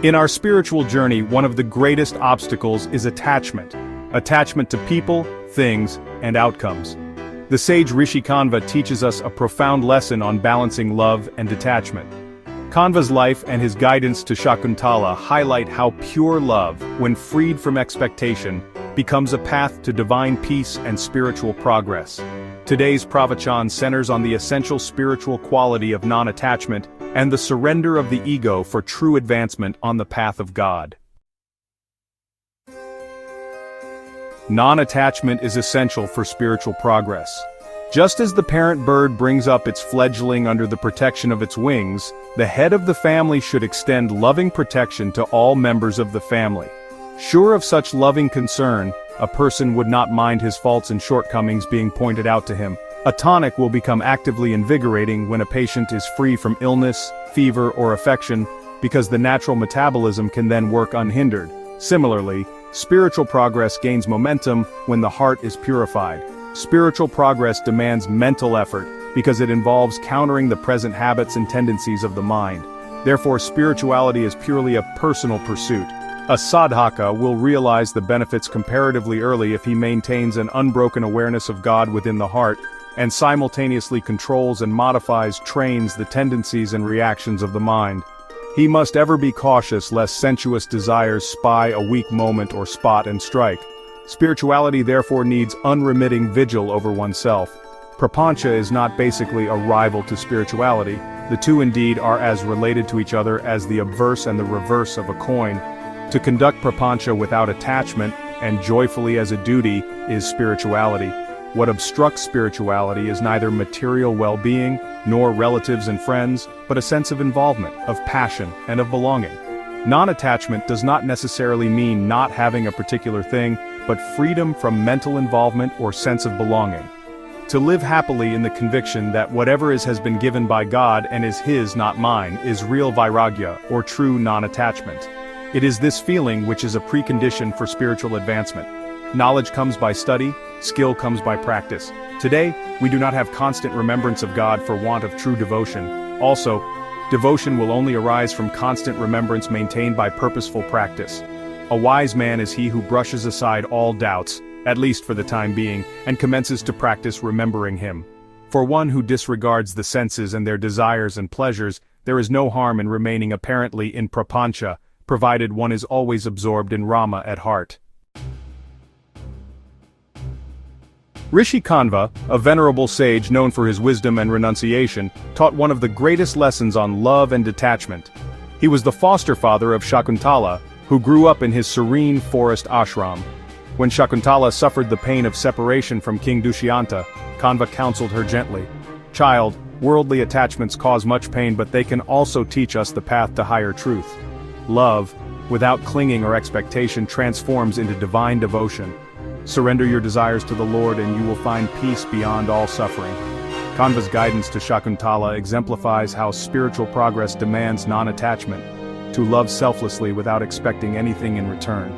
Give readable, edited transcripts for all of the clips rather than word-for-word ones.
In our spiritual journey, one of the greatest obstacles is attachment. Attachment to people, things, and outcomes. The sage Rishi Kanva teaches us a profound lesson on balancing love and detachment. Kanva's life and his guidance to Shakuntala highlight how pure love, when freed from expectation, becomes a path to divine peace and spiritual progress. Today's Pravachan centers on the essential spiritual quality of non-attachment and the surrender of the ego for true advancement on the path of God. Non-attachment is essential for spiritual progress. Just as the parent bird brings up its fledgling under the protection of its wings, the head of the family should extend loving protection to all members of the family. Sure of such loving concern, a person would not mind his faults and shortcomings being pointed out to him. A tonic will become actively invigorating when a patient is free from illness, fever, or affection, because the natural metabolism can then work unhindered. Similarly, spiritual progress gains momentum when the heart is purified. Spiritual progress demands mental effort, because it involves countering the present habits and tendencies of the mind. Therefore, spirituality is purely a personal pursuit. A sadhaka will realize the benefits comparatively early if he maintains an unbroken awareness of God within the heart, and simultaneously controls and trains the tendencies and reactions of the mind. He must ever be cautious lest sensuous desires spy a weak moment or spot and strike. Spirituality therefore needs unremitting vigil over oneself. Prapancha is not basically a rival to spirituality. The two indeed are as related to each other as the obverse and the reverse of a coin. To conduct prapancha without attachment, and joyfully as a duty, is spirituality. What obstructs spirituality is neither material well-being, nor relatives and friends, but a sense of involvement, of passion, and of belonging. Non-attachment does not necessarily mean not having a particular thing, but freedom from mental involvement or sense of belonging. To live happily in the conviction that whatever is has been given by God and is His, not mine, is real vairagya, or true non-attachment. It is this feeling which is a precondition for spiritual advancement. Knowledge comes by study, skill comes by practice. Today, we do not have constant remembrance of God for want of true devotion. Also, devotion will only arise from constant remembrance maintained by purposeful practice. A wise man is he who brushes aside all doubts, at least for the time being, and commences to practice remembering Him. For one who disregards the senses and their desires and pleasures, there is no harm in remaining apparently in prapancha, provided one is always absorbed in Rama at heart. Rishi Kanva, a venerable sage known for his wisdom and renunciation, taught one of the greatest lessons on love and detachment. He was the foster father of Shakuntala, who grew up in his serene forest ashram. When Shakuntala suffered the pain of separation from King Dushyanta, Kanva counseled her gently. "Child, worldly attachments cause much pain, but they can also teach us the path to higher truth. Love, without clinging or expectation, transforms into divine devotion. Surrender your desires to the Lord and you will find peace beyond all suffering." Kanva's guidance to Shakuntala exemplifies how spiritual progress demands non-attachment, to love selflessly without expecting anything in return.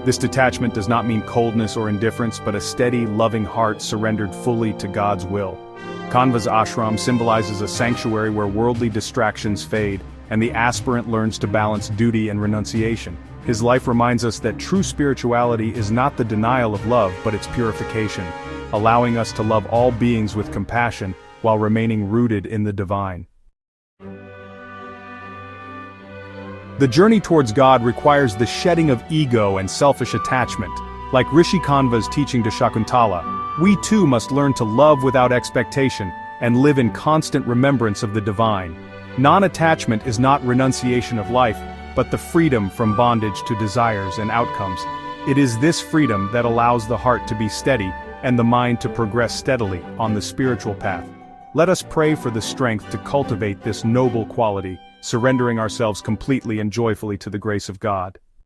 This detachment does not mean coldness or indifference, but a steady, loving heart surrendered fully to God's will. Kanva's ashram symbolizes a sanctuary where worldly distractions fade, and the aspirant learns to balance duty and renunciation. His life reminds us that true spirituality is not the denial of love, but its purification, allowing us to love all beings with compassion while remaining rooted in the divine. The journey towards God requires the shedding of ego and selfish attachment. Like Rishi Kanva's teaching to Shakuntala, we too must learn to love without expectation and live in constant remembrance of the divine. Non-attachment is not renunciation of life, but the freedom from bondage to desires and outcomes. It is this freedom that allows the heart to be steady and the mind to progress steadily on the spiritual path. Let us pray for the strength to cultivate this noble quality, surrendering ourselves completely and joyfully to the grace of God.